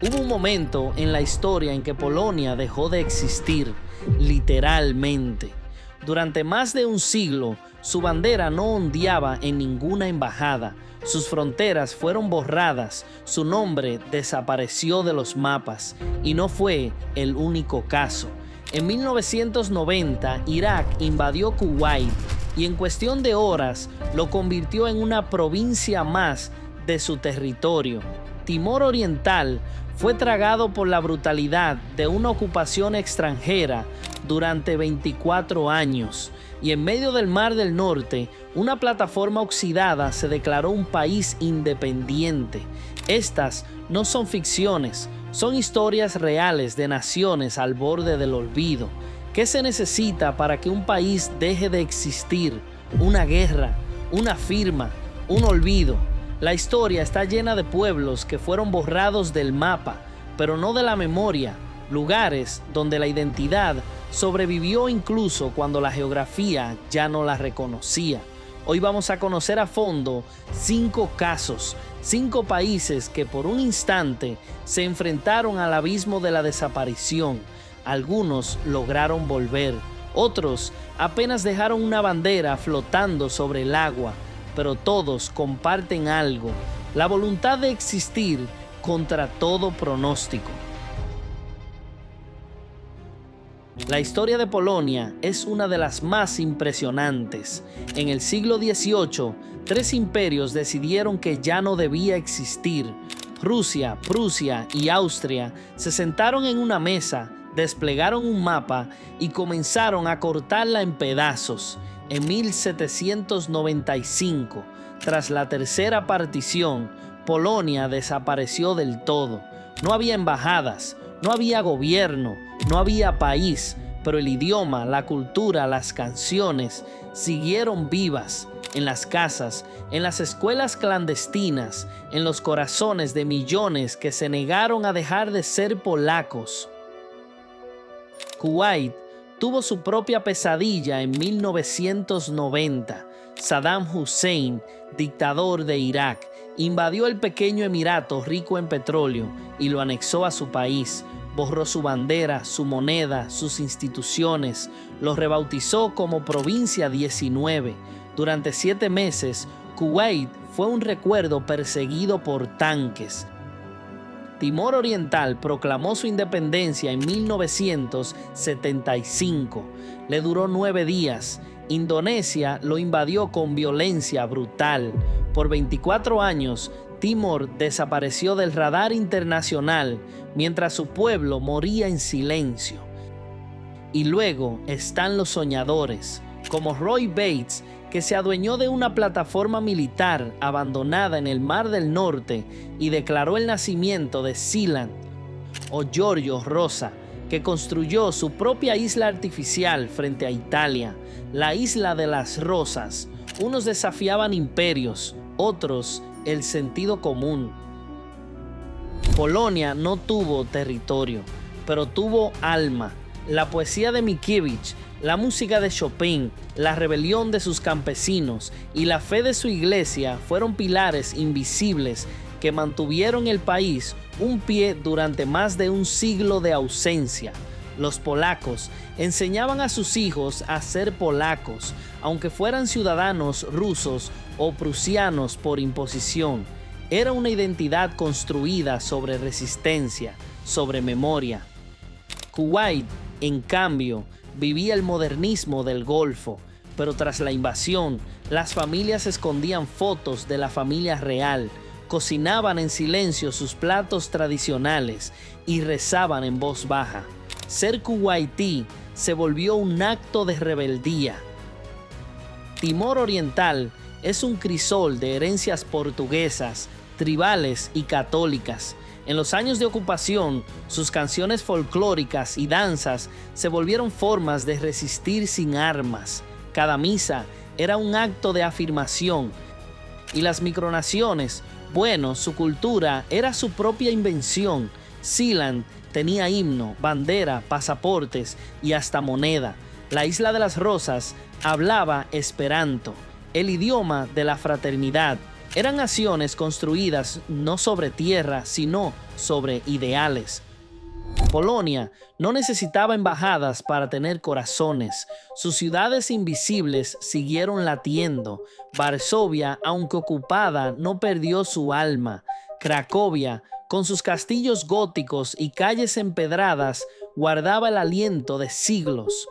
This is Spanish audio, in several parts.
Hubo un momento en la historia en que Polonia dejó de existir, literalmente. Durante más de un siglo, su bandera no ondeaba en ninguna embajada, sus fronteras fueron borradas, su nombre desapareció de los mapas, y no fue el único caso. En 1990, Irak invadió Kuwait y en cuestión de horas lo convirtió en una provincia más de su territorio. Timor Oriental fue tragado por la brutalidad de una ocupación extranjera durante 24 años, y en medio del Mar del Norte, una plataforma oxidada se declaró un país independiente. Estas no son ficciones, son historias reales de naciones al borde del olvido. ¿Qué se necesita para que un país deje de existir? Una guerra, una firma, un olvido. La historia está llena de pueblos que fueron borrados del mapa, pero no de la memoria, lugares donde la identidad sobrevivió incluso cuando la geografía ya no la reconocía. Hoy vamos a conocer a fondo 5 casos, 5 países que por un instante se enfrentaron al abismo de la desaparición. Algunos lograron volver, otros apenas dejaron una bandera flotando sobre el agua, pero todos comparten algo: la voluntad de existir contra todo pronóstico. La historia de Polonia es una de las más impresionantes. En el siglo XVIII, 3 imperios decidieron que ya no debía existir. Rusia, Prusia y Austria se sentaron en una mesa, desplegaron un mapa y comenzaron a cortarla en pedazos. En 1795, tras la tercera partición, Polonia desapareció del todo. No había embajadas, no había gobierno, no había país, pero el idioma, la cultura, las canciones siguieron vivas en las casas, en las escuelas clandestinas, en los corazones de millones que se negaron a dejar de ser polacos. Kuwait tuvo su propia pesadilla en 1990. Saddam Hussein, dictador de Irak, invadió el pequeño emirato rico en petróleo y lo anexó a su país. Borró su bandera, su moneda, sus instituciones, lo rebautizó como Provincia 19. Durante 7 meses, Kuwait fue un recuerdo perseguido por tanques. Timor Oriental proclamó su independencia en 1975. Le duró 9 días. Indonesia lo invadió con violencia brutal. Por 24 años, Timor desapareció del radar internacional mientras su pueblo moría en silencio. Y luego están los soñadores, como Roy Bates, que se adueñó de una plataforma militar abandonada en el Mar del Norte y declaró el nacimiento de Sealand, o Giorgio Rosa, que construyó su propia isla artificial frente a Italia, la Isla de las Rosas. Unos desafiaban imperios, otros el sentido común. Polonia no tuvo territorio, pero tuvo alma. La poesía de Mickiewicz, la música de Chopin, la rebelión de sus campesinos y la fe de su iglesia fueron pilares invisibles que mantuvieron el país un pie durante más de un siglo de ausencia. Los polacos enseñaban a sus hijos a ser polacos, aunque fueran ciudadanos rusos o prusianos por imposición. Era una identidad construida sobre resistencia, sobre memoria. Kuwait, en cambio, vivía el modernismo del Golfo, pero tras la invasión, las familias escondían fotos de la familia real, cocinaban en silencio sus platos tradicionales y rezaban en voz baja. Ser kuwaití se volvió un acto de rebeldía. Timor Oriental es un crisol de herencias portuguesas, tribales y católicas. En los años de ocupación, sus canciones folclóricas y danzas se volvieron formas de resistir sin armas. Cada misa era un acto de afirmación. Y las micronaciones, bueno, su cultura era su propia invención. Sealand tenía himno, bandera, pasaportes y hasta moneda. La Isla de las Rosas hablaba esperanto, el idioma de la fraternidad. Eran naciones construidas no sobre tierra, sino sobre ideales. Polonia no necesitaba embajadas para tener corazones. Sus ciudades invisibles siguieron latiendo. Varsovia, aunque ocupada, no perdió su alma. Cracovia, con sus castillos góticos y calles empedradas, guardaba el aliento de siglos.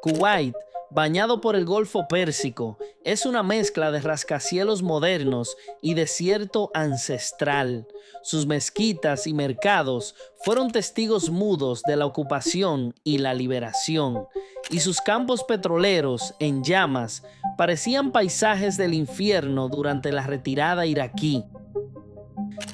Kuwait, bañado por el Golfo Pérsico, es una mezcla de rascacielos modernos y desierto ancestral. Sus mezquitas y mercados fueron testigos mudos de la ocupación y la liberación, y sus campos petroleros en llamas parecían paisajes del infierno durante la retirada iraquí.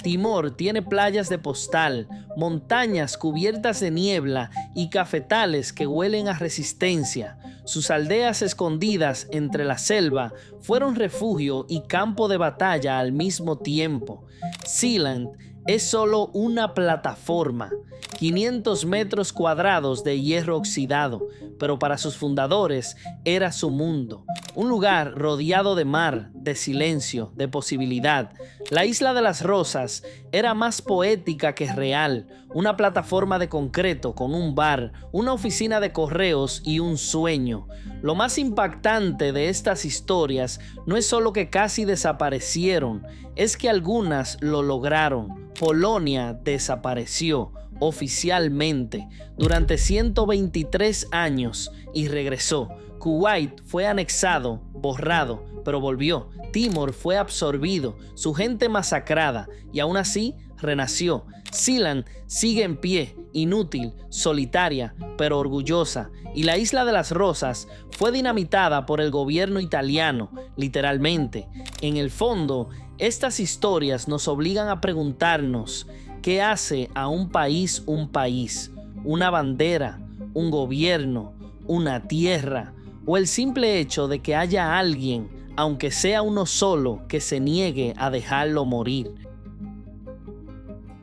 Timor tiene playas de postal, montañas cubiertas de niebla y cafetales que huelen a resistencia. Sus aldeas escondidas entre la selva fueron refugio y campo de batalla al mismo tiempo. Sealand es solo una plataforma, 500 metros cuadrados de hierro oxidado, pero para sus fundadores era su mundo, un lugar rodeado de mar, de silencio, de posibilidad. La Isla de las Rosas era más poética que real, una plataforma de concreto con un bar, una oficina de correos y un sueño. Lo más impactante de estas historias no es solo que casi desaparecieron, es que algunas lo lograron. Polonia desapareció oficialmente durante 123 años y regresó. Kuwait fue anexado, borrado, pero volvió. Timor fue absorbido, su gente masacrada, y aún así renació. Sealand sigue en pie, inútil, solitaria, pero orgullosa, y la Isla de las Rosas fue dinamitada por el gobierno italiano, literalmente. En el fondo, estas historias nos obligan a preguntarnos: ¿qué hace a un país un país? ¿Una bandera? ¿Un gobierno? ¿Una tierra? ¿O el simple hecho de que haya alguien, aunque sea uno solo, que se niegue a dejarlo morir?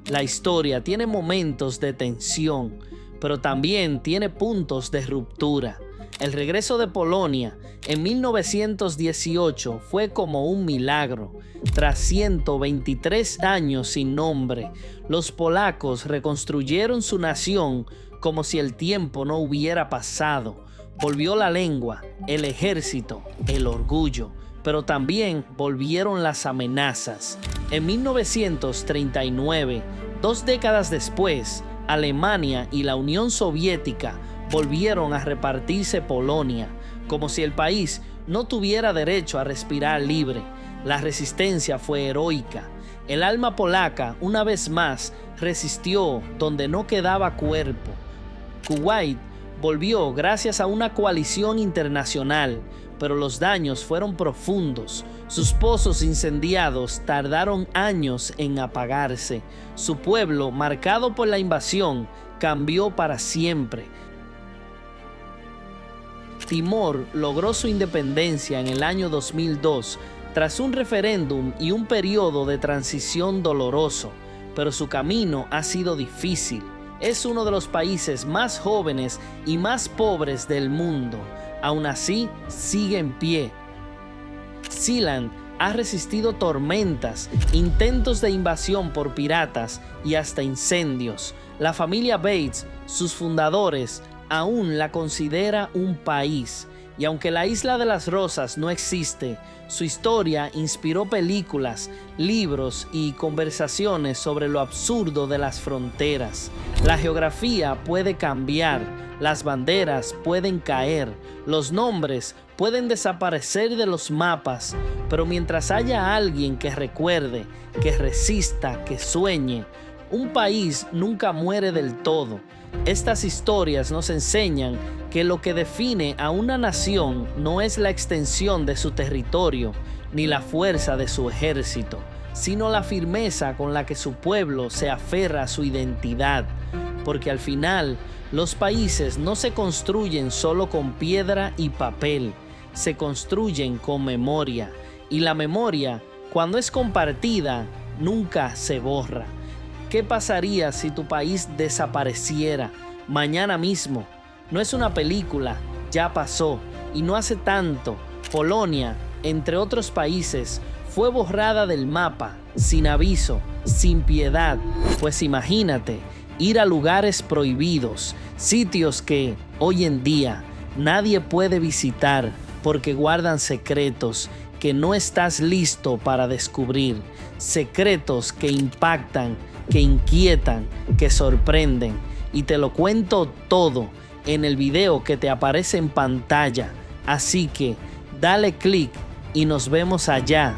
La historia tiene momentos de tensión, pero también tiene puntos de ruptura. El regreso de Polonia en 1918 fue como un milagro. Tras 123 años sin nombre, los polacos reconstruyeron su nación como si el tiempo no hubiera pasado. Volvió la lengua, el ejército, el orgullo, pero también volvieron las amenazas. En 1939, 2 décadas después, Alemania y la Unión Soviética volvieron a repartirse Polonia, como si el país no tuviera derecho a respirar libre. La resistencia fue heroica. El alma polaca, una vez más, resistió donde no quedaba cuerpo. Kuwait volvió gracias a una coalición internacional, pero los daños fueron profundos. Sus pozos incendiados tardaron años en apagarse. Su pueblo, marcado por la invasión, cambió para siempre. Timor logró su independencia en el año 2002 tras un referéndum y un periodo de transición doloroso, pero su camino ha sido difícil. Es uno de los países más jóvenes y más pobres del mundo. Aún así, sigue en pie. Sealand ha resistido tormentas, intentos de invasión por piratas y hasta incendios. La familia Bates, sus fundadores, aún la considera un país. Y aunque la Isla de las Rosas no existe, su historia inspiró películas, libros y conversaciones sobre lo absurdo de las fronteras. La geografía puede cambiar, las banderas pueden caer, los nombres pueden desaparecer de los mapas, pero mientras haya alguien que recuerde, que resista, que sueñe, un país nunca muere del todo. Estas historias nos enseñan que lo que define a una nación no es la extensión de su territorio ni la fuerza de su ejército, sino la firmeza con la que su pueblo se aferra a su identidad. Porque al final, los países no se construyen solo con piedra y papel, se construyen con memoria. Y la memoria, cuando es compartida, nunca se borra. ¿Qué pasaría si tu país desapareciera mañana mismo? No es una película, ya pasó, y no hace tanto. Polonia, entre otros países, fue borrada del mapa sin aviso, sin piedad. Pues imagínate, ir a lugares prohibidos, sitios que hoy en día nadie puede visitar porque guardan secretos que no estás listo para descubrir, secretos que impactan, que inquietan, que sorprenden. Y te lo cuento todo en el video que te aparece en pantalla. Así que dale click y nos vemos allá